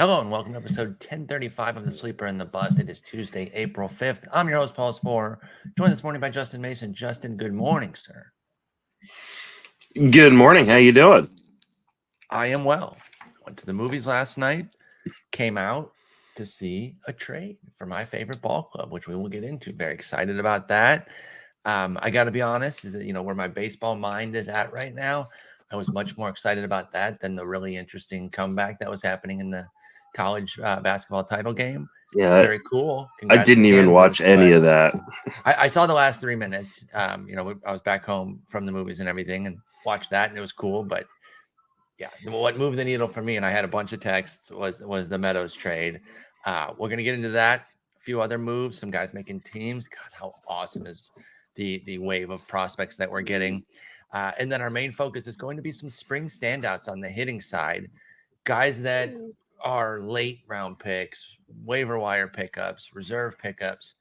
Hello and welcome to episode 1035 of The Sleeper and the Bust. It is Tuesday, April 5th. I'm your host, Paul Sporer, joined this morning by Justin Mason. Justin, good morning, sir. Good morning. How you doing? I am well. Went to the movies last night, came out to see a trade for my favorite ball club, which we will get into. Very excited about that. I got to be honest, where my baseball mind is at right now, I was much more excited about that than the really interesting comeback that was happening in the college basketball title game. Yeah, Very cool. I Congrats didn't to even watch Kansas, any but of that. I saw the last 3 minutes. I was back home from the movies and everything and watched that, and it was cool. But yeah, what moved the needle for me, and I had a bunch of texts, was the Meadows trade. We're gonna get into that. A few other moves, some guys making teams. God, how awesome is the wave of prospects that we're getting? And then our main focus is going to be some spring standouts on the hitting side, guys that are late round picks, waiver wire pickups, reserve pickups.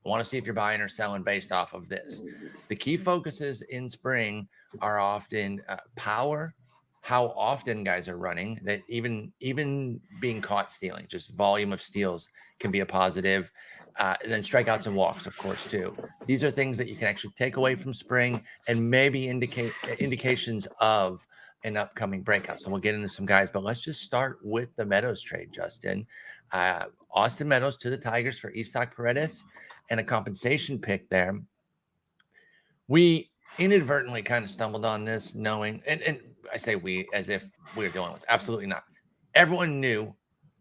I want to see if you're buying or selling based off of this. The key focuses in spring are often power, how often guys are running, that even being caught stealing, just volume of steals can be a positive. And then strikeouts and walks, of course, too. These are things that you can actually take away from spring and maybe indications of an upcoming breakout. So we'll get into some guys, but let's just start with the Meadows trade, Justin. Austin Meadows to the Tigers for Isaac Paredes and a compensation pick there. We inadvertently kind of stumbled on this knowing, and I say we as if we were the only ones. Absolutely not. Everyone knew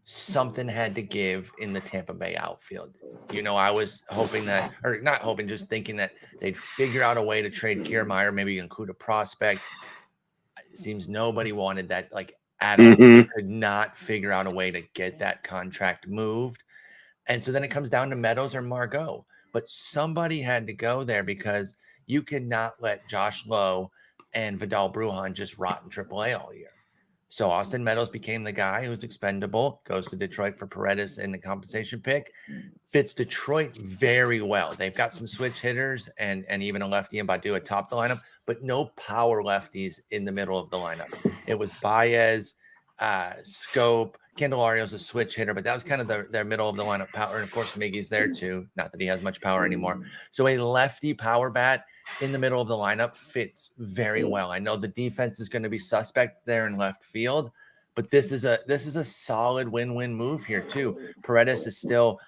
something had to give in the Tampa Bay outfield. I was hoping that, or not hoping, just thinking that they'd figure out a way to trade Kiermaier, maybe include a prospect. It seems nobody wanted that at all. They could not figure out a way to get that contract moved. And so then it comes down to Meadows or Margot. But somebody had to go there because you cannot let Josh Lowe and Vidal Brujan just rot in AAA all year. So Austin Meadows became the guy who's expendable, goes to Detroit for Paredes in the compensation pick, fits Detroit very well. They've got some switch hitters and even a lefty in Badu atop the lineup, but no power lefties in the middle of the lineup. It was Baez, Scope, Candelario's a switch hitter, but that was kind of their middle of the lineup power. And of course, Miggy's there too. Not that he has much power anymore. So a lefty power bat in the middle of the lineup fits very well. I know the defense is going to be suspect there in left field, but this is a solid win-win move here too. Paredes is still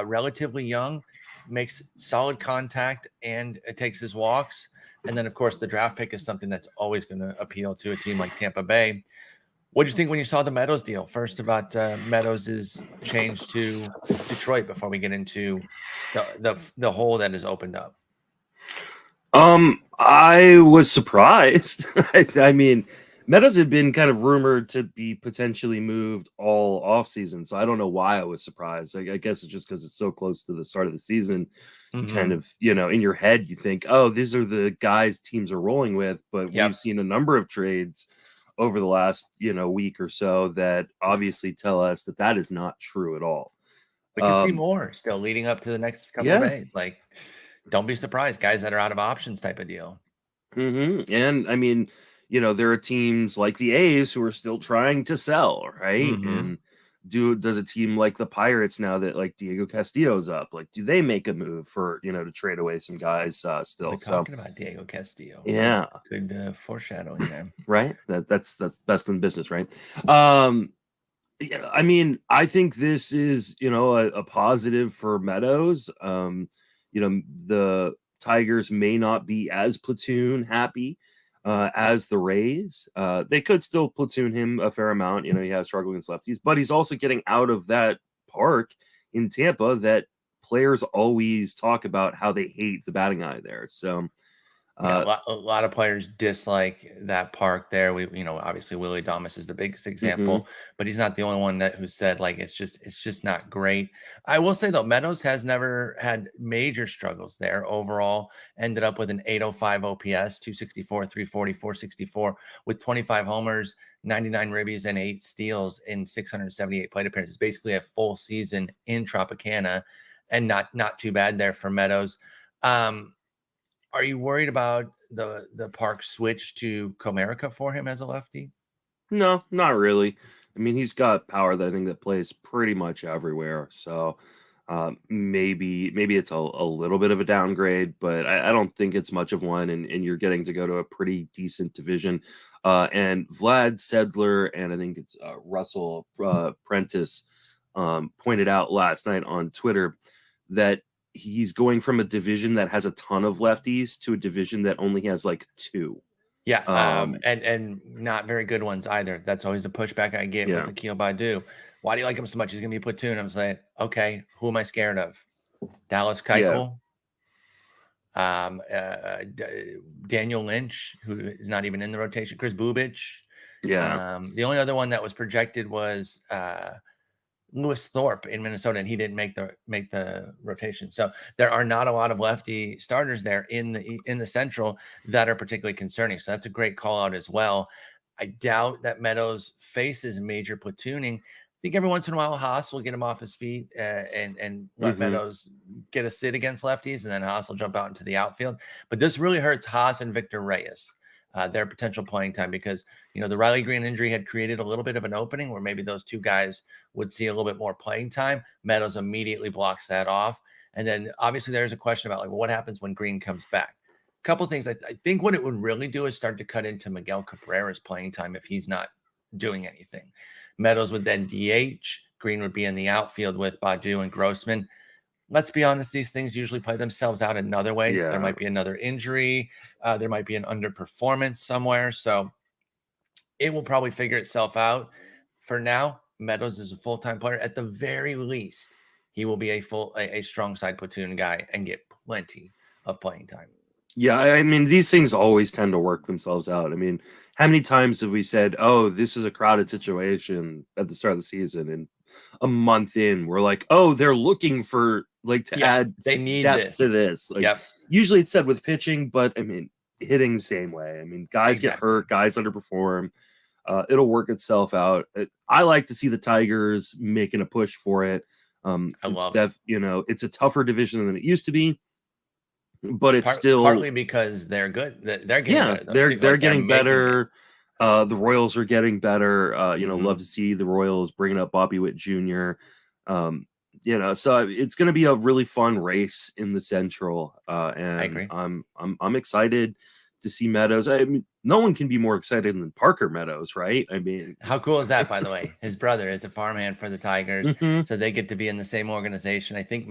relatively young, makes solid contact, and it takes his walks. And then, of course, the draft pick is something that's always going to appeal to a team like Tampa Bay. What did you think when you saw the Meadows deal? First, about Meadows' change to Detroit before we get into the hole that is opened up. I was surprised. I mean, Meadows had been kind of rumored to be potentially moved all offseason, so I don't know why I was surprised. I guess it's just because it's so close to the start of the season. Kind of, in your head, you think, oh, these are the guys teams are rolling with, but we've seen a number of trades over the last, week or so that obviously tell us that is not true at all. We can see more still leading up to the next couple of days. Don't be surprised, guys that are out of options type of deal. And I mean, there are teams like the A's who are still trying to sell, right? And does a team like the Pirates, now that like Diego Castillo's up, do they make a move for to trade away some guys still? We're talking about Diego Castillo. Yeah, good foreshadowing there. Right. That's the best in business, right? I mean, I think this is a positive for Meadows. The Tigers may not be as platoon happy as the Rays. They could still platoon him a fair amount. He has struggled against lefties, but he's also getting out of that park in Tampa that players always talk about how they hate the batting eye there. So a lot of players dislike that park there. Obviously Willie Adames is the biggest example, but he's not the only one who said it's just not great. I will say though, Meadows has never had major struggles there. Overall, ended up with an 805 OPS, 264, 340, 464 with 25 homers, 99 ribbies, and 8 steals in 678 plate appearances. Basically a full season in Tropicana, and not too bad there for Meadows. Are you worried about the park switch to Comerica for him as a lefty? No, not really. I mean, he's got power that I think that plays pretty much everywhere. So maybe it's a little bit of a downgrade, but I don't think it's much of one. And you're getting to go to a pretty decent division. And Vlad Sedler and I think it's Russell Prentice pointed out last night on Twitter that he's going from a division that has a ton of lefties to a division that only has like 2. Yeah, and not very good ones either. That's always the pushback I get with Akil Badu. Why do you like him so much? He's gonna be a platoon. I'm saying, okay, who am I scared of? Dallas Keuchel, Daniel Lynch, who is not even in the rotation. Chris Bubich. The only other one that was projected was Lewis Thorpe in Minnesota, and he didn't make the rotation. So there are not a lot of lefty starters there in the Central that are particularly concerning. So that's a great call out as well. I doubt that Meadows faces major platooning. I think every once in a while Haas will get him off his feet and let Meadows get a sit against lefties, and then Haas will jump out into the outfield. But this really hurts Haas and Victor Reyes. Their potential playing time, because the Riley Green injury had created a little bit of an opening where maybe those two guys would see a little bit more playing time. Meadows immediately blocks that off. And then obviously there's a question about what happens when Green comes back. A couple of things. I think what it would really do is start to cut into Miguel Cabrera's playing time if he's not doing anything. Meadows would then DH. Green would be in the outfield with Badu and Grossman. Let's be honest, these things usually play themselves out another way. There might be another injury. There might be an underperformance somewhere. So it will probably figure itself out. For now, Meadows is a full-time player. At the very least, he will be a strong side platoon guy and get plenty of playing time. Yeah, I mean, these things always tend to work themselves out. I mean, how many times have we said, oh, this is a crowded situation at the start of the season, and a month in, we're like, oh, they're looking for to add they need depth to this. Usually it's said with pitching, but I mean, hitting the same way. I mean, guys get hurt, guys underperform. It'll work itself out. I like to see the Tigers making a push for it. It's a tougher division than it used to be, but it's still partly because they're good. They're getting better. They're getting better. The Royals are getting better. Love to see the Royals bringing up Bobby Witt Jr. So it's going to be a really fun race in the Central. And I agree. I'm excited to see Meadows. I mean, no one can be more excited than Parker Meadows, right? I mean, how cool is that? By the way, his brother is a farmhand for the Tigers, so they get to be in the same organization. I think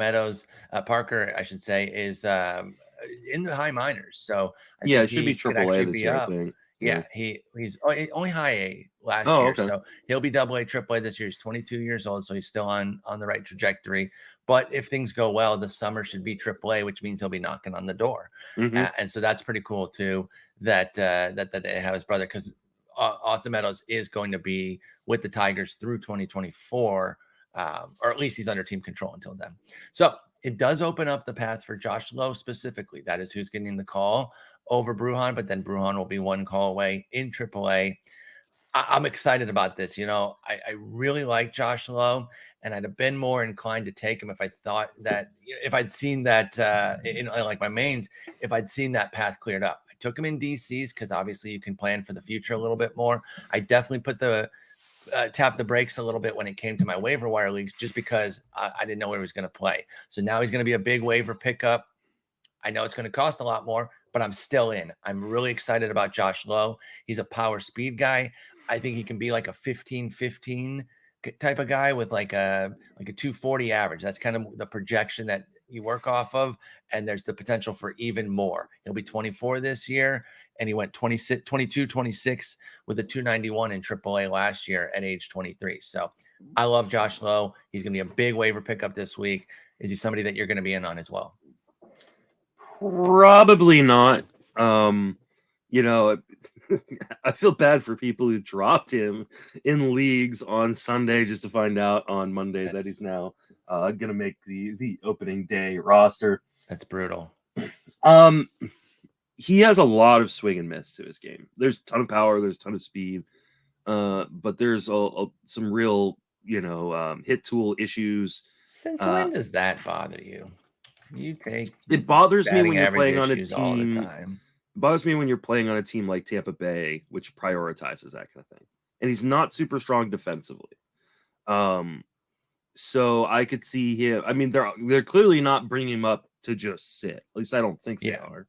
Parker, I should say, is in the high minors. So it should be AAA this year, I think. Yeah, he's only high A last year, okay. So he'll be AA, AAA this year. He's 22 years old, so he's still on the right trajectory. But if things go well, the summer should be AAA, which means he'll be knocking on the door. And so that's pretty cool too. That they have his brother, because Austin Meadows is going to be with the Tigers through 2024, or at least he's under team control until then. So it does open up the path for Josh Lowe specifically. That is who's getting the call over Brujan, but then Brujan will be one call away in AAA. I'm excited about this. I really like Josh Lowe, and I'd have been more inclined to take him if I thought that, if I'd seen that in like my mains, if I'd seen that path cleared up. I took him in DCs because obviously you can plan for the future a little bit more. I definitely put tap the brakes a little bit when it came to my waiver wire leagues, just because I didn't know where he was going to play. So now he's going to be a big waiver pickup. I know it's going to cost a lot more, but I'm still in. I'm really excited about Josh Lowe. He's a power speed guy. I think he can be like a 15-15 type of guy with like a 240 average. That's kind of the projection that you work off of. And there's the potential for even more. He'll be 24 this year, and he went 22, 26 with a 291 in AAA last year at age 23. So I love Josh Lowe. He's going to be a big waiver pickup this week. Is he somebody that you're going to be in on as well? Probably not. I feel bad for people who dropped him in leagues on Sunday just to find out on Monday that he's now going to make the opening day roster. That's brutal. He has a lot of swing and miss to his game. There's a ton of power. There's a ton of speed. But there's some real, hit tool issues. Since when does that bother you? It bothers me when you're playing on a team. It bothers me when you're playing on a team like Tampa Bay, which prioritizes that kind of thing. and he's not super strong defensively. So I could see him. I mean, they're clearly not bringing him up to just sit. At least I don't think they are.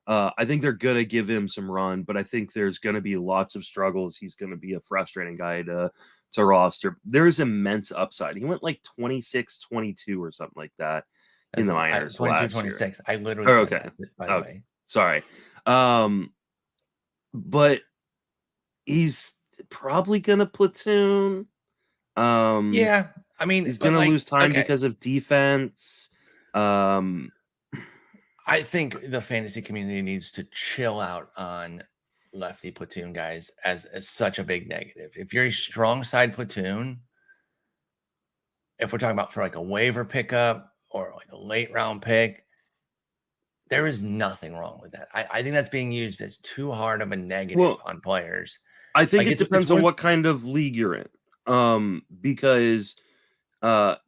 I think they're gonna give him some run, but I think there's gonna be lots of struggles. He's gonna be a frustrating guy to roster. There's immense upside. He went like 26-22 or something like that in the minors 22-26. I literally said that, by the way. Sorry. But he's probably gonna platoon. Yeah, I mean, he's gonna lose time because of defense. I think the fantasy community needs to chill out on lefty platoon guys as such a big negative. If you're a strong side platoon, if we're talking about for like a waiver pickup or like a late round pick, there is nothing wrong with that. I think that's being used as too hard of a negative on players. I think it depends on what kind of league you're in. Because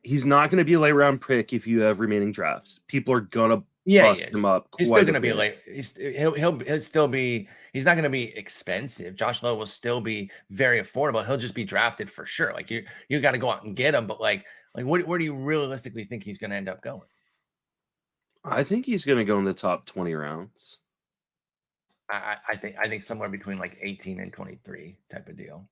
he's not going to be a late round pick if you have remaining drafts. People are gonna bust him up. He's still going to be late. He'll still be. He's not going to be expensive. Josh Lowe will still be very affordable. He'll just be drafted for sure. Like you got to go out and get him. But like where do you realistically think he's going to end up going? I think he's going to go in the top 20 rounds. I think somewhere between like 18 and 23 type of deal.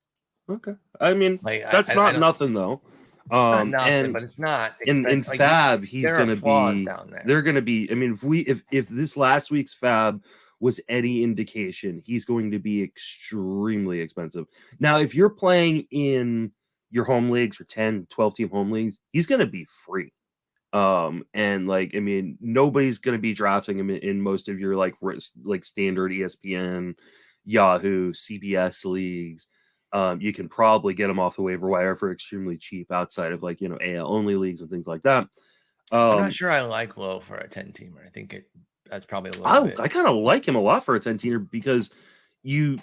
Okay. I mean, that's not nothing though. It's not nothing, but it's not in Fab. He's going to be down there. They're going to be. I mean, if this last week's Fab was any indication, he's going to be extremely expensive. Now, if you're playing in your home leagues or 10, 12 team home leagues, he's going to be free. And like, I mean, nobody's going to be drafting him in most of your like standard ESPN, Yahoo, CBS leagues. You can probably get him off the waiver wire for extremely cheap outside of like, AL only leagues and things like that. I'm not sure I like Lowe for a 10-teamer. I think that's probably a little bit. I kind of like him a lot for a 10-teamer because you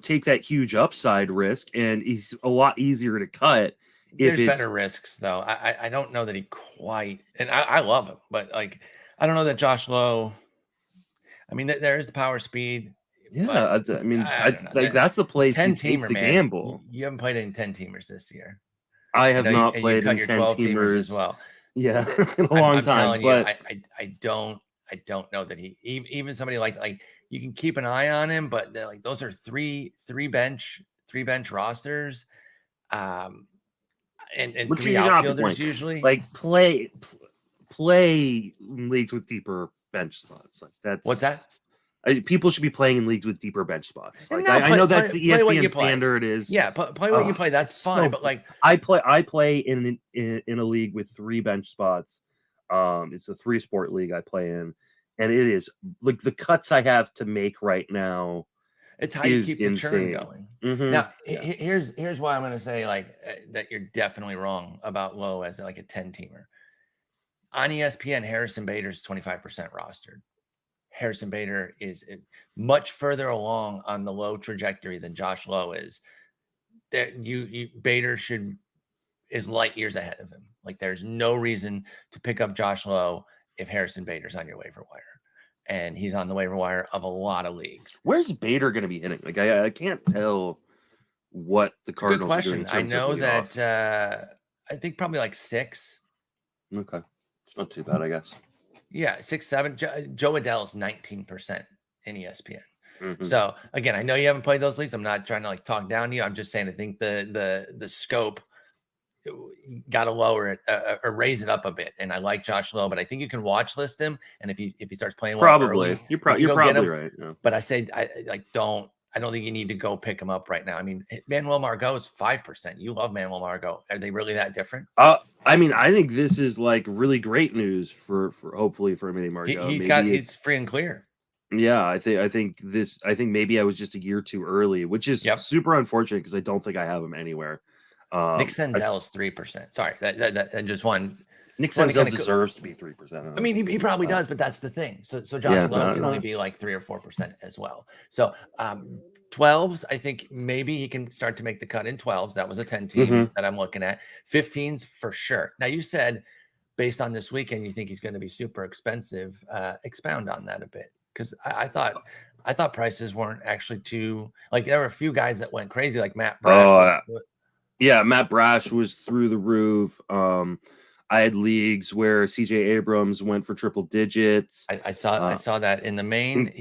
take that huge upside risk and he's a lot easier to cut. There's better risks though. I don't know that he quite, and I love him, but like, I don't know that Josh Lowe, I mean, there is the power speed. Yeah, I mean, I think that's the place you take the gamble. You haven't played in 10-teamers this year. I have not played in 10-teamers as well. Yeah, in a long time. But I don't know that he even somebody like you can keep an eye on him, but like those are three bench rosters. And which three outfielders usually like play leagues with deeper bench spots. Like that's what's that? People should be playing in leagues with deeper bench spots. Like I know that's the ESPN standard is. Yeah, play what you play. That's fine. But like I play in a league with 3 bench spots. It's a 3-sport league I play in, and it is like the cuts I have to make right now. It's how you keep the churn going. Mm-hmm. Now, here's why I'm going to say like that you're definitely wrong about Lowe as like a 10-teamer. On ESPN, Harrison Bader's 25% rostered. Harrison Bader is much further along on the low trajectory than Josh Lowe is. Bader is light years ahead of him. Like there's no reason to pick up Josh Lowe if Harrison Bader's on your waiver wire. And he's on the waiver wire of a lot of leagues. Where's Bader going to be hitting? Like I can't tell what the Cardinals are doing. I know that I think probably like 6. Okay, it's not too bad, I guess. Yeah, 6, 7. Joe Adell's 19% in ESPN. Mm-hmm. So again, I know you haven't played those leagues. I'm not trying to like talk down to you. I'm just saying I think the scope got to lower it or raise it up a bit. And I like Josh Lowe, but I think you can watch list him. And if he starts playing well early, you're probably right. Yeah. But I say I don't think you need to go pick him up right now. I mean, Manuel Margot is 5%. You love Manuel Margot. Are they really that different? I mean, I think this is like really great news for hopefully for Manny Margot. He's free and clear. Yeah, I think maybe I was just a year too early, which is super unfortunate because I don't think I have him anywhere. Nick Senzel is 3%. Sorry, that just one. Nick Senzel deserves to be 3%. I mean, he probably does, but that's the thing. So Josh Lowe can only be like 3 or 4% as well. So 12s, I think maybe he can start to make the cut in 12s. That was a 10-team that I'm looking at. 15s for sure. Now you said based on this weekend, you think he's going to be super expensive. Expound on that a bit because I thought I thought prices weren't actually too, like, there were a few guys that went crazy, like Matt Brash. Oh, yeah, Matt Brash was through the roof. I had leagues where CJ Abrams went for triple digits. I saw that in the main. Mm,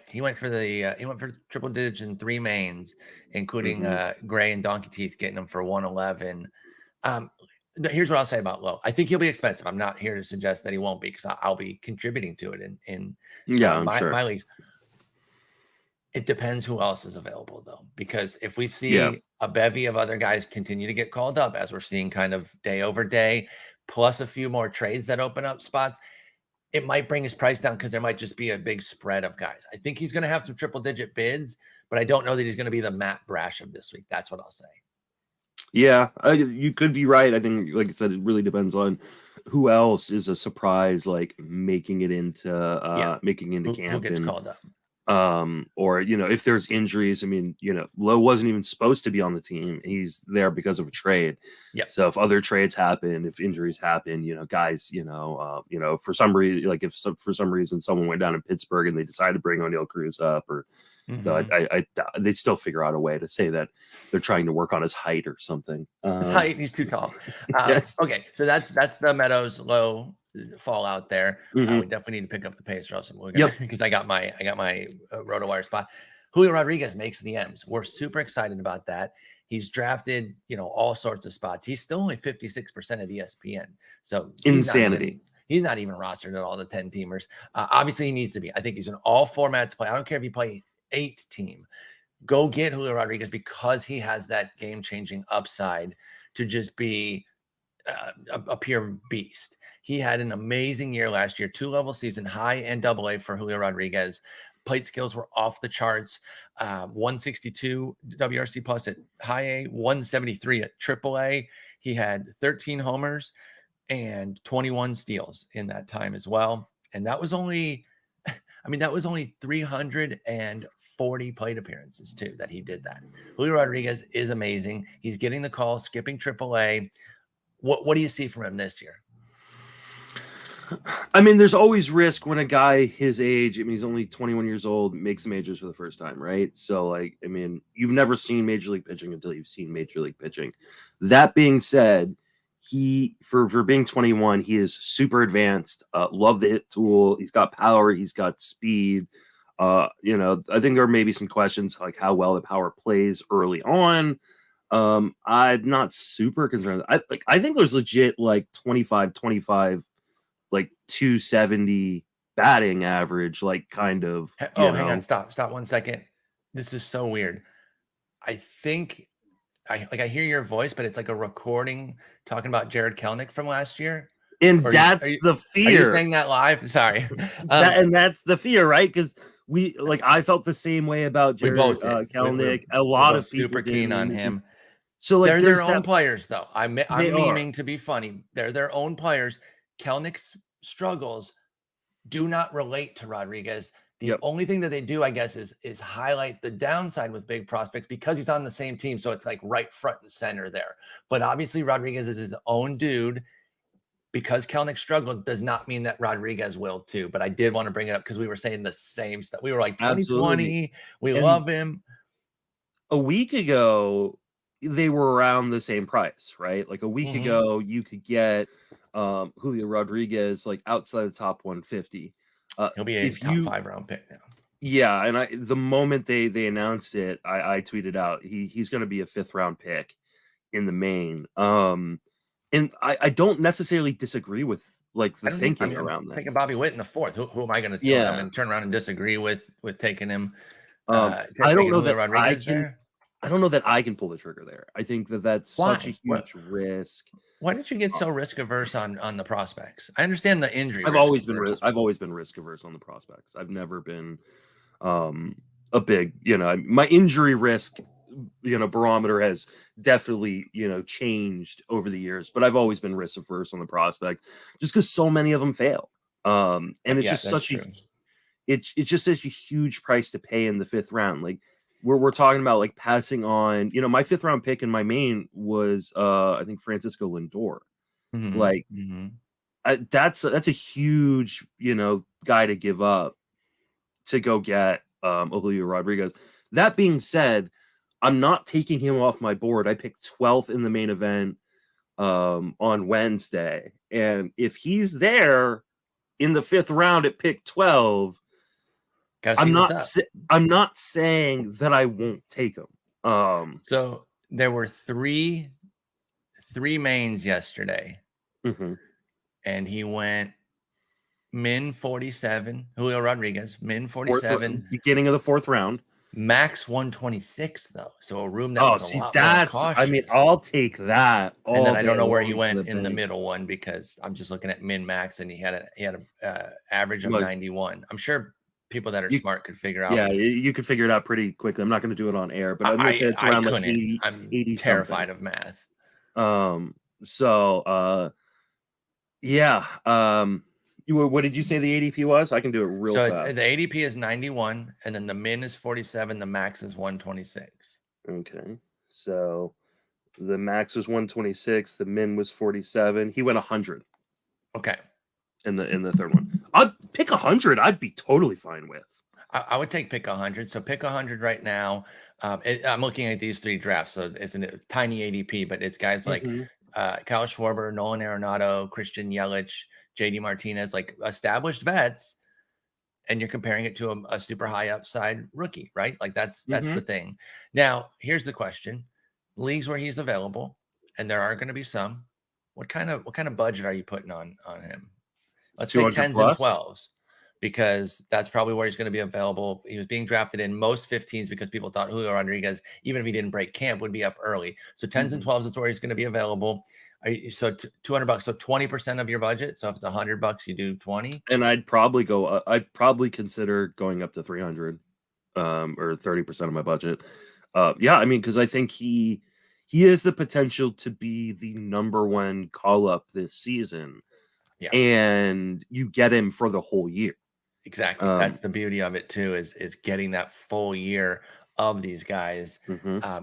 He went for the he went for triple digits in 3 mains, including mhm. Gray and Donkey Teeth getting him for 111. Um, Here's what I'll say about Lowe. I think he'll be expensive. I'm not here to suggest that he won't be, because I'll be contributing to it in Yeah, I'm sure. my leagues. It depends who else is available, though, because if we Yeah. see a bevy of other guys continue to get called up, as we're seeing kind of day over day, plus a few more trades that open up spots, it might bring his price down because there might just be a big spread of guys. I think he's going to have some triple digit bids, but I don't know that he's going to be the Matt Brash of this week. That's what I'll say. Yeah, you could be right. I think, like I said, it really depends on who else is a surprise, like making it into Yeah. Who camp gets and called up? or if there's injuries. I mean, Lowe wasn't even supposed to be on the team. He's there because of a trade. Yeah. So if other trades happen, if injuries happen, guys, for some reason, like if for some reason someone went down in Pittsburgh and they decided to bring O'Neal Cruz up, or they still figure out a way to say that they're trying to work on his height or something. His height, he's too tall. Yes. Okay, so that's the Meadows Lowe fallout there. Mhm. We definitely need to pick up the pace, or else we're Yep. because I got my RotoWire spot. Julio Rodriguez makes the M's. We're super excited about that. He's drafted, all sorts of spots. He's still only 56% of ESPN. So Insanity. He's not even rostered at all the 10 teamers. Obviously, he needs to be. I think he's in all formats play. I don't care if you play 8 team. Go get Julio Rodriguez, because he has that game-changing upside to just be a pure beast. He had an amazing year last year, 2-level season, high and double A for Julio Rodriguez. Plate skills were off the charts. 162 WRC plus at high A, 173 at triple A. He had 13 homers and 21 steals in that time as well. And that was only 340 plate appearances too that he did that. Julio Rodriguez is amazing. He's getting the call, skipping AAA. What do you see from him this year? I mean, there's always risk when a guy his age, I mean, he's only 21 years old, makes the majors for the first time, right? So, like, I mean, you've never seen Major League pitching until you've seen Major League pitching. That being said, he, for being 21, he is super advanced. Love the hit tool. He's got power. He's got speed. I think there may be some questions like how well the power plays early on. I'm not super concerned. I think there's legit like 25, like 270 batting average, like kind of. Hang on, stop 1 second. This is so weird. I think I hear your voice, but it's like a recording talking about Jared Kelenic from last year. And that's the fear. Are you saying that live? Sorry. And that's the fear, right? Because I felt the same way about Jared Kelenic. A lot of people super keen on him. So like, they're their own players, though. I'm memeing to be funny. They're their own players. Kelenic's struggles do not relate to Rodriguez. The only thing that they do, I guess, is highlight the downside with big prospects, because he's on the same team. So it's like right front and center there. But obviously, Rodriguez is his own dude. Because Kelenic struggled does not mean that Rodriguez will too. But I did want to bring it up because we were saying the same stuff. We were like 2020. Absolutely. We love him. A week ago, they were around the same price, right? Like a week ago, you could get Julio Rodriguez like outside the top 150. He'll be a top 5 round pick now. Yeah, and the moment they announced it, I tweeted out he's going to be a 5th round pick in the main. And I don't necessarily disagree with like the thinking around that. Taking Bobby Witt in the 4th. Who am I going to throw? I'm going to turn around and disagree with taking him. I don't know that Rodriguez there. I don't know that I can pull the trigger there. I think that's such a huge risk. Why did you get so risk averse on the prospects? I understand the injury. I've always been risk averse on the prospects. I've never been a big, my injury risk, barometer has definitely, changed over the years, but I've always been risk averse on the prospects just because so many of them fail. And it's just it's just such a huge price to pay in the 5th round. Like we're talking about like passing on, my 5th round pick in my main was I think Francisco Lindor. Like that's a huge, guy to give up to go get Julio Rodriguez. That being said, I'm not taking him off my board. I picked 12th in the main event on Wednesday. And if he's there in the 5th round at pick 12, I'm not saying that I won't take him. So there were three mains yesterday. Mm-hmm. And he went min 47, Julio Rodriguez, min 47. Beginning of the 4th round. Max 126, though. So a room that was a lot more cautious. I mean, I'll take that. And then I don't know where he went in the middle one, because I'm just looking at min max, and he had a average of 91. I'm sure people that are smart could figure out. Yeah, you could figure it out pretty quickly. I'm not going to do it on air, but I'm going to say it's around like 80. I'm 80 terrified of math. Yeah. What did you say the ADP was? I can do it real fast. The ADP is 91, and then the min is 47. The max is 126. Okay. So the max was 126. The min was 47. He went 100. Okay. In the 3rd one. I'd pick 100. I'd be totally fine with. I would take pick 100. So pick 100 right now. I'm looking at these 3 drafts. So it's a tiny ADP, but it's guys like Kyle Schwarber, Nolan Arenado, Christian Yelich, JD Martinez, like established vets, and you're comparing it to a super high upside rookie, right? Like that's the thing. Now, here's the question: leagues where he's available, and there are going to be some. What kind of budget are you putting on him? Let's say 10s and 12s, because that's probably where he's going to be available. He was being drafted in most 15s because people thought Julio Rodriguez, even if he didn't break camp, would be up early. So 10s and 12s is where he's going to be available. So $200, so 20% of your budget. So if it's $100, you do 20. And I'd probably consider going up to 300, or 30% of my budget. Yeah, I mean, because I think he has the potential to be the number 1 call up this season. Yeah. And you get him for the whole year. Exactly. That's the beauty of it too, is getting that full year of these guys,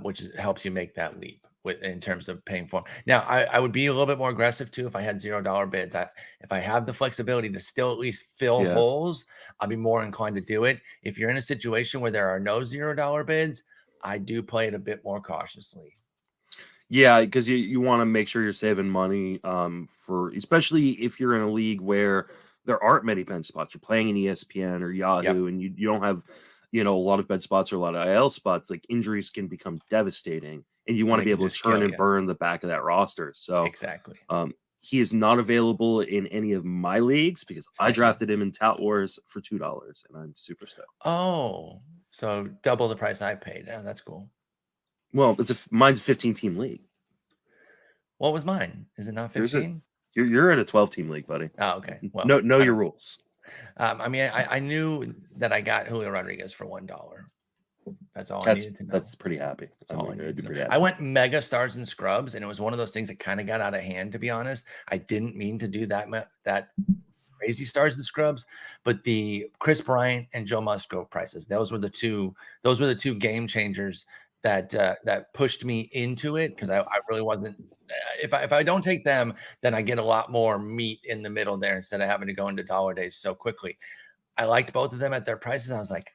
which helps you make that leap in terms of paying for them. Now, I would be a little bit more aggressive too if I had $0 bids. If I have the flexibility to still at least fill holes, I'll be more inclined to do it. If you're in a situation where there are no $0 bids, I do play it a bit more cautiously. Yeah, because you want to make sure you're saving money, for especially if you're in a league where there aren't many bench spots. You're playing in ESPN or Yahoo, and you don't have a lot of bench spots or a lot of IL spots. Like, injuries can become devastating, and you want to be able to turn and burn the back of that roster. So exactly. He is not available in any of my leagues because I drafted him in Tout Wars for $2, and I'm super stoked. Oh, so double the price I paid. Yeah, that's cool. Well, mine's a 15-team league. What was mine? Is it not 15? You're at a 12-team league, buddy. Oh, okay. Well, know your rules. I mean, I knew that I got Julio Rodriguez for $1. That's all I needed to know. That's pretty happy. I went mega stars and scrubs, and it was one of those things that kind of got out of hand, to be honest. I didn't mean to do that crazy stars and scrubs, but the Chris Bryant and Joe Musgrove prices, those were the two game changers that pushed me into it, because I really wasn't. If I don't take them, then I get a lot more meat in the middle there instead of having to go into dollar days so quickly. I liked both of them at their prices. I was like,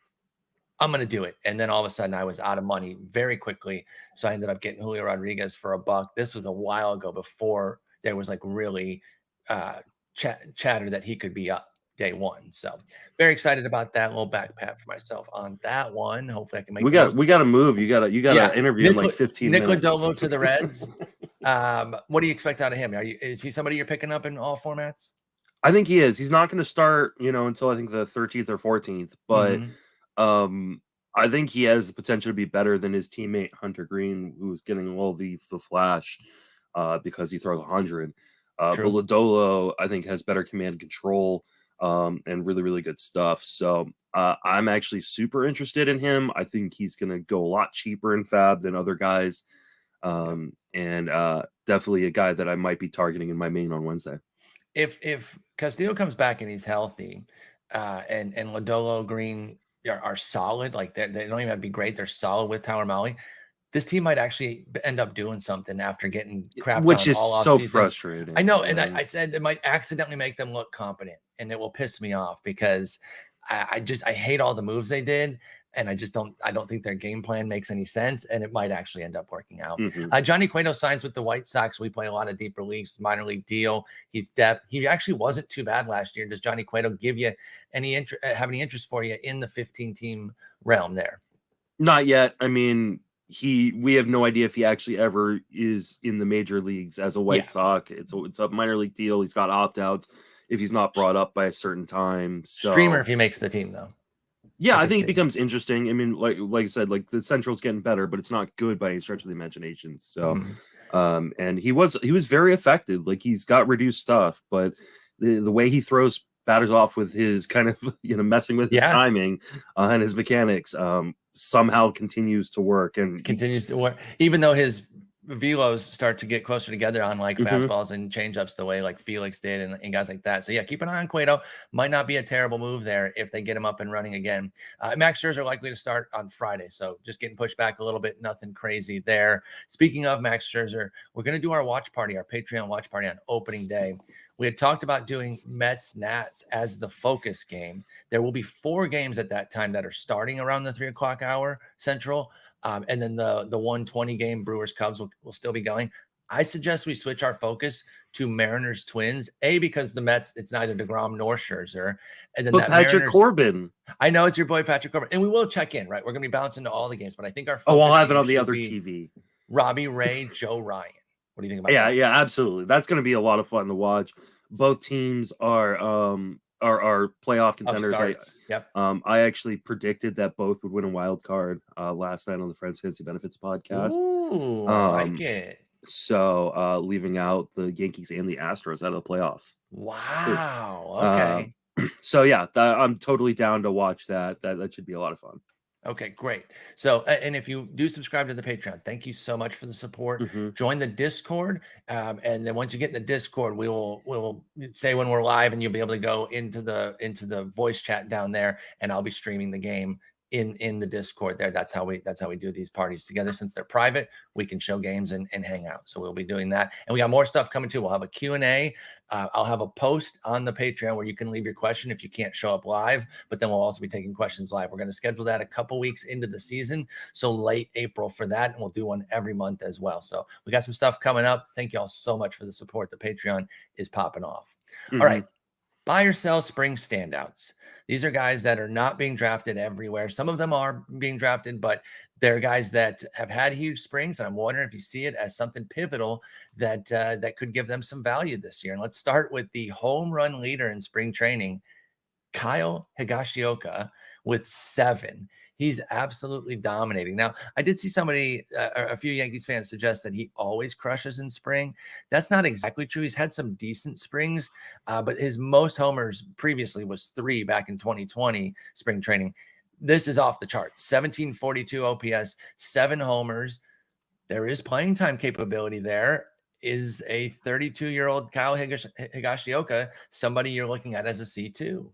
I'm going to do it. And then all of a sudden I was out of money very quickly. So I ended up getting Julio Rodriguez for $1. This was a while ago, before there was like really chatter that he could be up day one. So very excited about that. A little back pat for myself on that one. Hopefully I can make we got to move. You got to interview in like 15 minutes. Nick Lodolo to the Reds. What do you expect out of him? Is he somebody you're picking up in all formats? I think he is. He's not going to start, until I think the 13th or 14th, but I think he has the potential to be better than his teammate Hunter Green, who's getting all the flash because he throws 100. But Lodolo, I think, has better command control and really, really good stuff. So I'm actually super interested in him. I think he's going to go a lot cheaper in Fab than other guys, and definitely a guy that I might be targeting in my main on Wednesday. If Castillo comes back and he's healthy, and Lodolo, Green are solid, like they don't even have to be great, they're solid with Tyler Mahle, this team might actually end up doing something after getting crapped which on is all so season. Frustrating. I know, and I said it might accidentally make them look competent, and it will piss me off because I hate all the moves they did. And I don't think their game plan makes any sense, and it might actually end up working out. Johnny Cueto signs with the White Sox. We play a lot of deeper leagues, minor league deal. He's depth. He actually wasn't too bad last year. Does Johnny Cueto give you have any interest for you in the 15-team realm there? Not yet. I mean, we have no idea if he actually ever is in the major leagues as a White Sox. It's a minor league deal. He's got opt-outs if he's not brought up by a certain time. So streamer if he makes the team though. Yeah, I think it becomes interesting. I mean, like I said, like the Central's getting better, but it's not good by any stretch of the imagination. So and he was very effective. Like he's got reduced stuff, but the way he throws batters off with his kind of messing with his timing and his mechanics somehow continues to work even though his velos start to get closer together on like fastballs and changeups the way like Felix did and guys like that. So yeah, keep an eye on Cueto. Might not be a terrible move there if they get him up and running again. Max Scherzer likely to start on Friday, so just getting pushed back a little bit. Nothing crazy there. Speaking of Max Scherzer, we're going to do our watch party, our Patreon watch party on opening day. We had talked about doing Mets Nats as the focus game. There will be 4 games at that time that are starting around the 3 o'clock hour Central. And then the 1:20 game Brewers Cubs will still be going. I suggest we switch our focus to Mariners Twins, because the Mets, it's neither DeGrom nor Scherzer. And then Patrick Corbin. I know it's your boy Patrick Corbin. And we will check in, right? We're going to be bouncing to all the games, but I think our focus I'll have it on the other TV. Robbie Ray, Joe Ryan. What do you think about that? Yeah, absolutely. That's going to be a lot of fun to watch. Both teams are playoff contenders. I actually predicted that both would win a wild card last night on the Friends Fantasy Benefits podcast. Ooh, I like it. So leaving out the Yankees and the Astros out of the playoffs. Wow. Okay. So yeah, I'm totally down to watch that. That should be a lot of fun. Okay, great. So, and if you do subscribe to the Patreon, thank you so much for the support. Join the Discord, and then once you get in the Discord, we'll say when we're live, and you'll be able to go into the voice chat down there, and I'll be streaming the game in the Discord there. That's how we do these parties together. Since they're private, we can show games and hang out. So we'll be doing that, and we got more stuff coming too. We'll have a Q&A. I'll have a post on the Patreon where you can leave your question if you can't show up live, but then we'll also be taking questions live. We're going to schedule that a couple weeks into the season, so late April for that, and we'll do one every month as well. So we got some stuff coming up. Thank you all so much for the support. The Patreon is popping off. All right. Buy or sell spring standouts. These are guys that are not being drafted everywhere. Some of them are being drafted, but they're guys that have had huge springs. And I'm wondering if you see it as something pivotal that could give them some value this year. And let's start with the home run leader in spring training, Kyle Higashioka, with 7. He's absolutely dominating. Now, I did see a few Yankees fans suggest that he always crushes in spring. That's not exactly true. He's had some decent springs, but his most homers previously was 3 back in 2020 spring training. This is off the charts. 1742 OPS, 7 homers. There is playing time capability there. Is a 32-year-old Kyle Higashioka somebody you're looking at as a C2?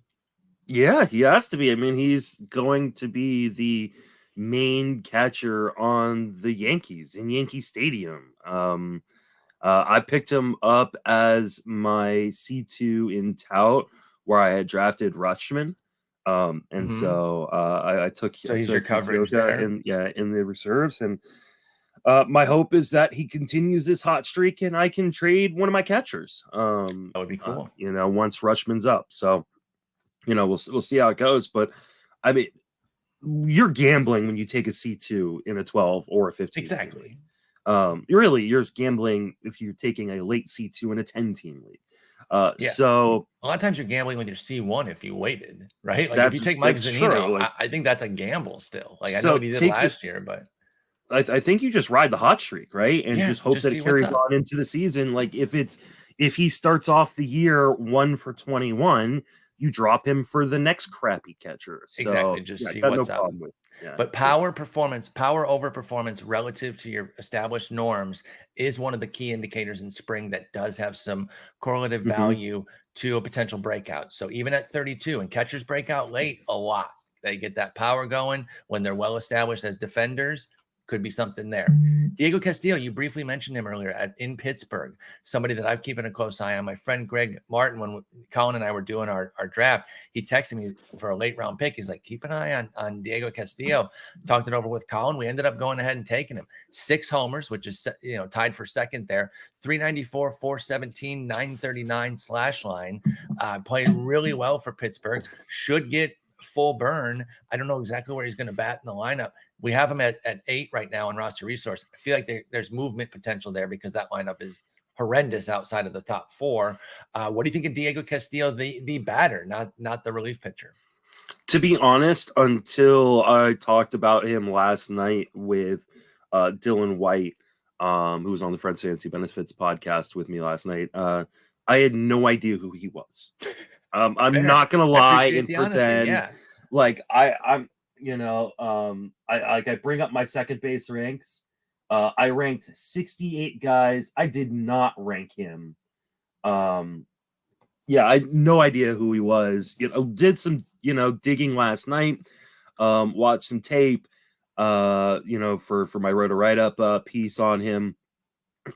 Yeah, he has to be. I mean, he's going to be the main catcher on the Yankees in Yankee Stadium. I picked him up as my C2 in tout, where I had drafted Rutschman. So I took your coverage there. in the reserves. And my hope is that he continues this hot streak and I can trade one of my catchers. That would be cool. Once Rutschman's up. So we'll see how it goes, but I mean, you're gambling when you take a C2 in a 12 or a 15. Exactly. You're gambling if you're taking a late C2 in a 10-team league. So a lot of times you're gambling with your C1 if you waited, right? Like if you take Mike Zunino, I think that's a gamble still. Like I know what he did last year, but I think you just ride the hot streak, right? And just hope that it carries on into the season. Like if he starts off the year 1 for 21, you drop him for the next crappy catcher. So, exactly. Just see what's up. But power over performance relative to your established norms is one of the key indicators in spring that does have some correlative value to a potential breakout. So even at 32, and catchers break out late a lot, they get that power going when they're well established as defenders. could be something there. Diego Castillo, you briefly mentioned him earlier in Pittsburgh, somebody that I'm keeping a close eye on. My friend Greg Martin, when Colin and I were doing our draft, he texted me for a late round pick. He's like, keep an eye on Diego Castillo. Talked it over with Colin. We ended up going ahead and taking him. 6 homers, which is, tied for second there. 394, 417, 939 slash line. Played really well for Pittsburgh. Should get full burn. I don't know exactly where he's going to bat in the lineup. We have him at 8 right now on roster resource. I feel like there's movement potential there because that lineup is horrendous outside of the top 4. What do you think of Diego Castillo, the batter, not the relief pitcher? To be honest, until I talked about him last night with Dylan White, who was on the Friends Fantasy Benefits podcast with me last night, I had no idea who he was. I'm not gonna lie and pretend like I'm I bring up my second base ranks. I ranked 68 guys. I did not rank him. I had no idea who he was. Did some digging last night. Watched some tape. For my Roto write-up piece on him.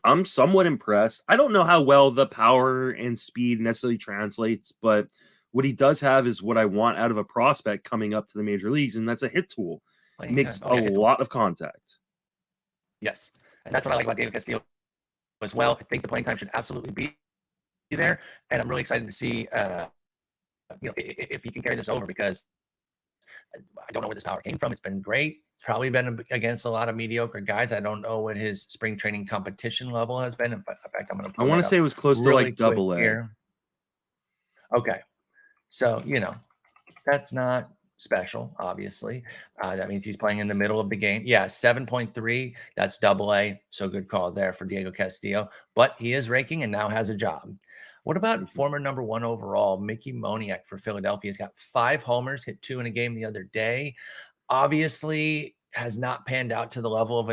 I'm somewhat impressed. I don't know how well the power and speed necessarily translates, but what he does have is what I want out of a prospect coming up to the major leagues, and that's a hit tool. Makes a lot of contact. Yes, and that's what I like about David Castillo as well. I think the playing time should absolutely be there, and I'm really excited to see if he can carry this over, because I don't know where this power came from. It's been great. It's probably been against a lot of mediocre guys. I don't know what his spring training competition level has been. In fact, I'm going to. I want to say it was close to like double A. Here. Okay, so that's not special. Obviously, that means he's playing in the middle of the game. Yeah, 7.3. That's double A. So good call there for Diego Castillo. But he is raking and now has a job. What about former number 1 overall, Mickey Moniak for Philadelphia? He's got 5 homers, hit 2 in a game the other day. Obviously, has not panned out to the level of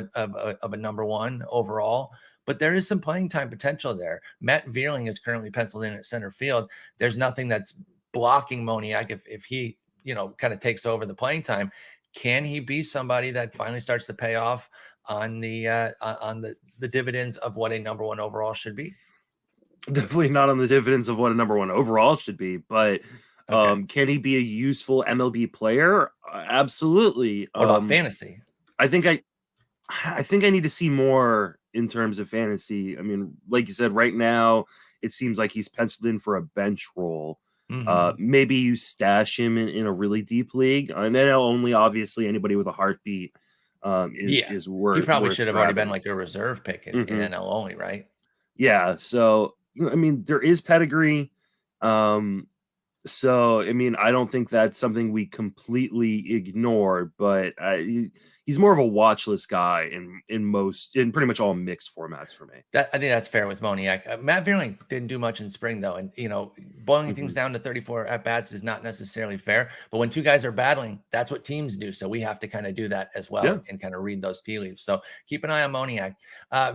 a number 1 overall, but there is some playing time potential there. Matt Vierling is currently penciled in at center field. There's nothing that's blocking Moniak if he, kind of takes over the playing time. Can he be somebody that finally starts to pay off on the dividends of what a number 1 overall should be? Definitely not on the dividends of what a number 1 overall should be, but can he be a useful MLB player? Absolutely. What about fantasy? I think I need to see more in terms of fantasy. I mean, like you said, right now it seems like he's penciled in for a bench role. Maybe you stash him in a really deep league. And then only obviously anybody with a heartbeat is worth. He probably should have already been like a reserve pick in NL only, right? Yeah. So I mean, there is pedigree. So, I mean, I don't think that's something we completely ignore, but he's more of a watch list guy in pretty much all mixed formats for me. I think that's fair with Moniak. Matt Vierling didn't do much in spring, though. And, boiling things down to 34 at-bats is not necessarily fair. But when 2 guys are battling, that's what teams do. So we have to kind of do that as well and kind of read those tea leaves. So keep an eye on Moniak.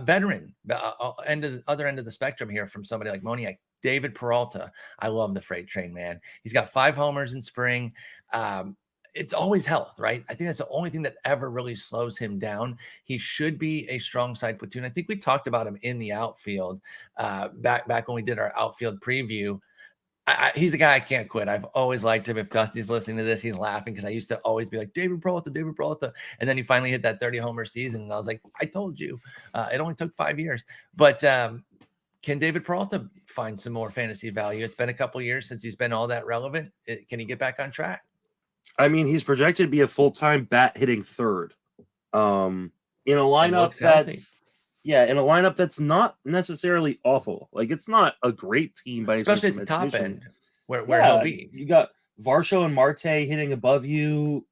Veteran, other end of the spectrum here from somebody like Moniak. David Peralta. I love the freight train, man. He's got 5 homers in spring. It's always health, right? I think that's the only thing that ever really slows him down. He should be a strong side platoon. I think we talked about him in the outfield back when we did our outfield preview. He's a guy I can't quit. I've always liked him. If Dusty's listening to this, he's laughing because I used to always be like, David Peralta. And then he finally hit that 30 homer season. And I was like, I told you. It only took 5 years. But can David Peralta find some more fantasy value? It's been a couple years since he's been all that relevant. Can he get back on track? I mean, he's projected to be a full-time bat hitting third. In a lineup that's not necessarily awful. Like, it's not a great team by especially at the top end where he'll be. You got Varsho and Marte hitting above you,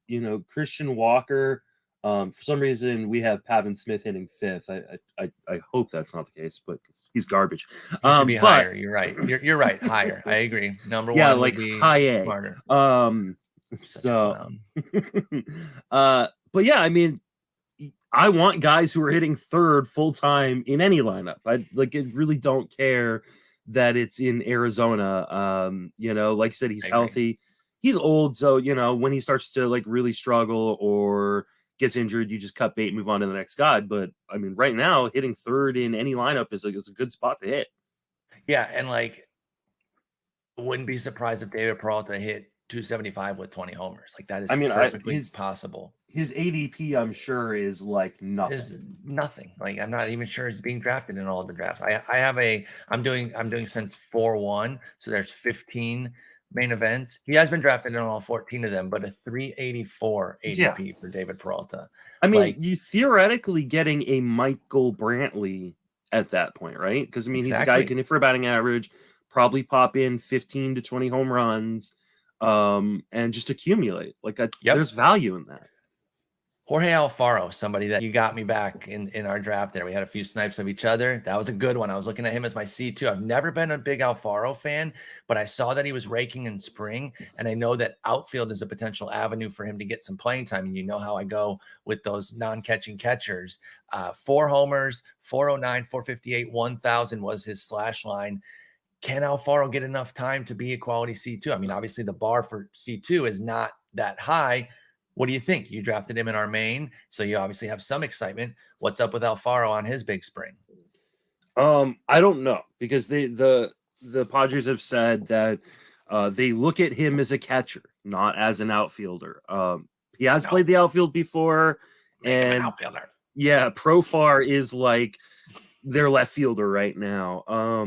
Christian Walker. For some reason, we have Pavin Smith hitting 5th. I hope that's not the case, but he's garbage. He should be higher. You're right. You're right. Higher. I agree. Number 1 would like be high A. Smarter. But yeah, I mean, I want guys who are hitting 3rd full time in any lineup. I really don't care that it's in Arizona. Like I said, he's healthy. He's old, so when he starts to really struggle or gets injured, you just cut bait and move on to the next guy. But I mean, right now, hitting third in any lineup is a good spot to hit. Yeah, and like, wouldn't be surprised if David Peralta hit 275 with 20 homers. Like that is I mean, perfectly possible. His ADP, I'm sure, is like nothing. Is nothing. Like I'm not even sure he's being drafted in all of the drafts. I'm doing since 4-1, so there's 15 main events. He has been drafted in all 14 of them, but a 384 ADP for David Peralta. I mean, you theoretically getting a Michael Brantley at that point, right? Because I mean, he's a guy who can hit for a batting average, probably pop in 15 to 20 home runs, and just accumulate. Like there's value in that. Jorge Alfaro, somebody that you got me back in our draft there. We had a few snipes of each other. That was a good one. I was looking at him as my C2. I've never been a big Alfaro fan, but I saw that he was raking in spring, and I know that outfield is a potential avenue for him to get some playing time. And you know how I go with those non-catching catchers. 4 homers, 409, 458, 1,000 was his slash line. Can Alfaro get enough time to be a quality C2? I mean, obviously the bar for C2 is not that high. What do you think? You drafted him in our main, so you obviously have some excitement. What's up with Alfaro on his big spring? I don't know, because the Padres have said that they look at him as a catcher, not as an outfielder. He has played the outfield before, and outfielder. Yeah, Profar is like their left fielder right now.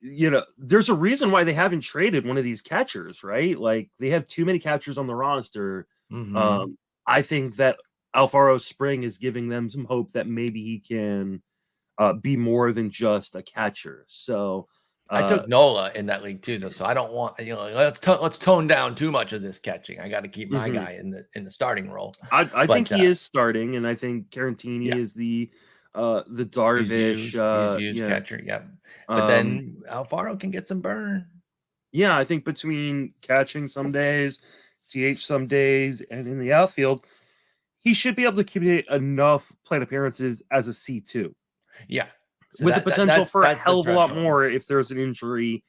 You know, there's a reason why they haven't traded one of these catchers, right? Like they have too many catchers on the roster. Mm-hmm. I think that Alfaro's spring is giving them some hope that maybe he can be more than just a catcher. So I took Nola in that league too, though. So I don't want, let's tone down too much of this catching. I got to keep my guy in the starting role. I think he is starting, and I think Carantini is the Darvish catcher. Yeah, but then Alfaro can get some burn. Yeah, I think between catching some days, DH some days, and in the outfield, he should be able to accumulate enough plate appearances as a C2. Yeah. So with the potential for a hell of a lot more if there's an injury.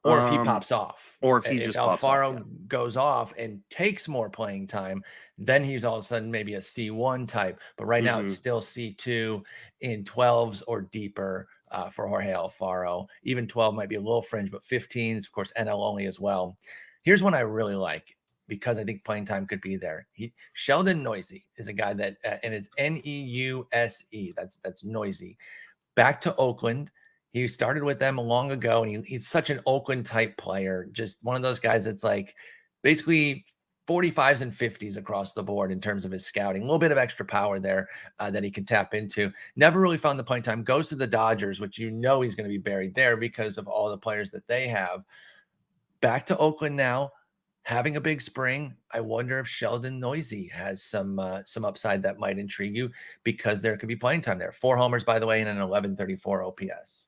Or if he pops off. Or if he just pops off. Alfaro goes off and takes more playing time, then he's all of a sudden maybe a C1 type. But right now it's still C2 in 12s or deeper for Jorge Alfaro. Even 12 might be a little fringe, but 15s, of course, NL only as well. Here's one I really like, because I think playing time could be there. Sheldon Neuse is a guy that, and it's Neuse. That's Noisy. Back to Oakland. He started with them long ago, and he's such an Oakland type player. Just one of those guys that's like basically 45s and 50s across the board in terms of his scouting. A little bit of extra power there that he can tap into. Never really found the playing time. Goes to the Dodgers, which he's going to be buried there because of all the players that they have. Back to Oakland now. Having a big spring. I wonder if Sheldon Neuse has some upside that might intrigue you, because there could be playing time there. 4 homers, by the way, and an 1134 OPS.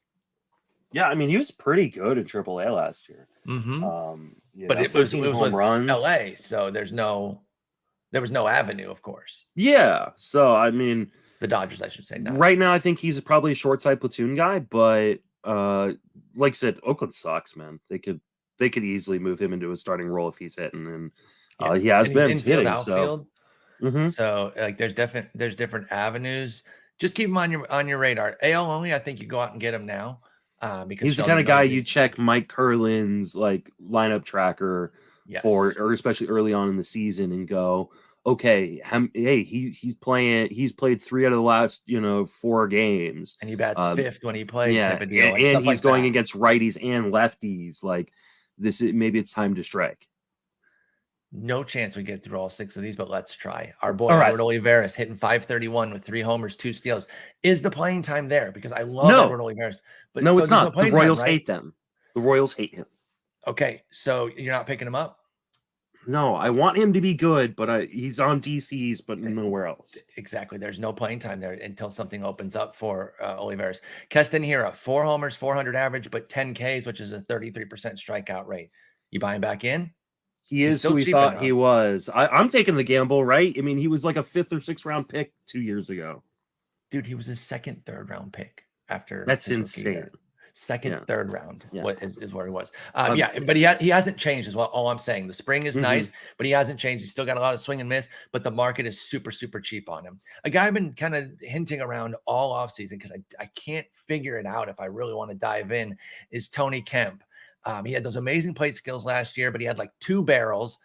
Yeah, I mean, he was pretty good in AAA last year. But it was with runs. LA, so there was no avenue, of course. Yeah, so I mean, the Dodgers, I should say. Right now, I think he's probably a short side platoon guy, but like I said, Oakland sucks, man. They could easily move him into a starting role if he's hitting, and he has been hitting. Outfield. So like, there's different avenues. Just keep him on your radar. AL only, I think you go out and get him now, because he's the kind of guy you check Mike Curlin's like lineup tracker for, or especially early on in the season, and go, okay, hey, he's played 3 out of the last 4 games, and he bats 5th when he plays. Type of deal. And he's going against righties and lefties. Like, maybe it's time to strike. No chance we get through all 6 of these, but let's try. Our boy Edward Olivares hitting 531 with 3 homers, 2 steals. Is the playing time there? Because I love Edward Olivares, but no, it's not. The Royals hate them. The Royals hate him. Okay, so you're not picking him up? No, I want him to be good, but he's on DCs, but nowhere else. Exactly. There's no playing time there until something opens up for Olivares. Keston Hiura, 4 homers, 400 average, but 10 Ks, which is a 33% strikeout rate. You buying back in? He is who we thought he was. I'm taking the gamble, right? I mean, he was like a 5th or 6th round pick 2 years ago. Dude, he was a 2nd, 3rd round pick after. That's insane. Second, Yeah. third round Yeah. is where he was. Um, But he hasn't changed as well. All I'm saying, the spring is Mhm. nice, but he hasn't changed. He's still got a lot of swing and miss, but the market is super, super cheap on him. A guy I've been kind of hinting around all offseason because I can't figure it out if I really want to dive in is Tony Kemp. He had those amazing plate skills last year, but he had like 2 barrels,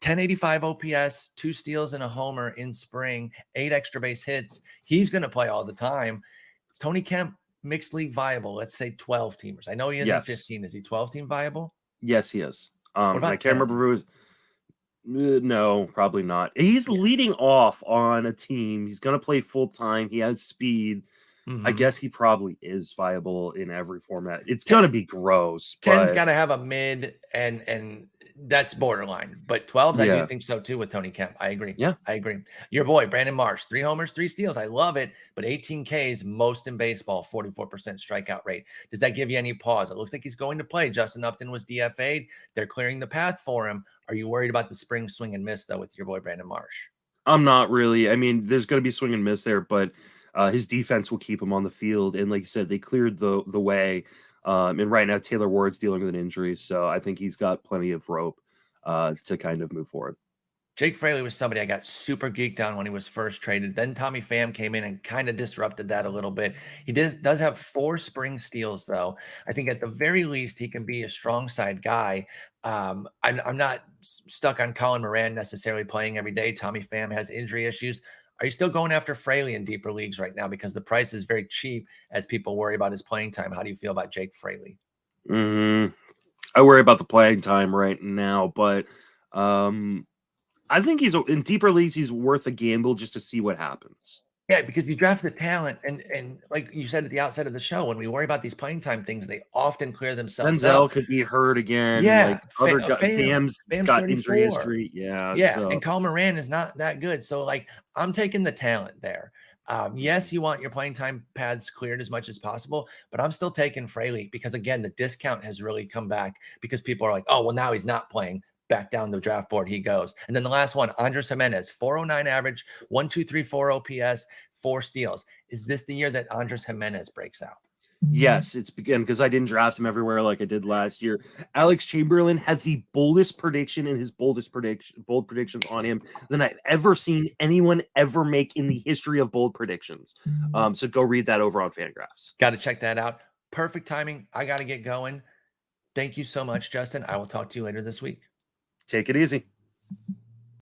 1085 OPS, 2 steals and a homer in spring, 8 extra base hits. He's going to play all the time. Is Tony Kemp mixed league viable? Let's say 12 teamers. I know he isn't yes. 15. Is he 12 team viable? Yes, he is. What And I about can't remember 10s? who it was. No, probably not. He's Yeah. leading off on a team. He's going to play full time. He has speed. I Mhm. guess he probably is viable in every format. It's going to be gross, 10's but got to have a mid, and that's borderline. But 12s, I do yeah. think so too with Tony Kemp. I agree. Yeah. I agree. Your boy, Brandon Marsh, 3 homers, 3 steals. I love it. But 18 Ks, most in baseball, 44% strikeout rate. Does that give you any pause? It looks like he's going to play. Justin Upton was DFA'd. They're clearing the path for him. Are you worried about the spring swing and miss, though, with your boy, Brandon Marsh? I'm not really. I mean, there's going to be swing and miss there, but his defense will keep him on the field. And like you said, they cleared the way. And right now, Taylor Ward's dealing with an injury, so I think he's got plenty of rope to kind of move forward. Jake Fraley was somebody I got super geeked on when he was first traded. Then Tommy Pham came in and kind of disrupted that a little bit. He does have 4 spring steals, though. I think at the very least, he can be a strong side guy. I'm not stuck on Colin Moran necessarily playing every day. Tommy Pham has injury issues. Are you still going after Fraley in deeper leagues right now? Because the price is very cheap as people worry about his playing time. How do you feel about Jake Fraley? I worry about the playing time right now, but I think he's in deeper leagues. He's worth a gamble just to see what happens. Yeah, because you draft the talent, and like you said at the outset of the show, when we worry about these playing time things, they often clear themselves Senzel up. could be hurt again. Yeah, Like other Fam's Fam's got injury 34. history. Yeah, Yeah, so and Kyle Moran is not that good. So, like, I'm taking the talent there. Yes, you want your playing time paths cleared as much as possible, but I'm still taking Fraley because, again, the discount has really come back because people are like, oh, well, now he's not playing. Back down the draft board he goes. And then the last one, Andres Jimenez, 409 average, 1.234 OPS, 4 steals. Is this the year that Andres Jimenez breaks out? yes, it's again because I didn't draft him everywhere like I did last year. Alex Chamberlain had the boldest prediction and his bold predictions on him than I've ever seen anyone ever make in the history of bold predictions. So go read that over on Fangraphs. Got to check that out. Perfect timing. I got to get going. Thank you so much, Justin. I will talk to you later this week. Take it easy.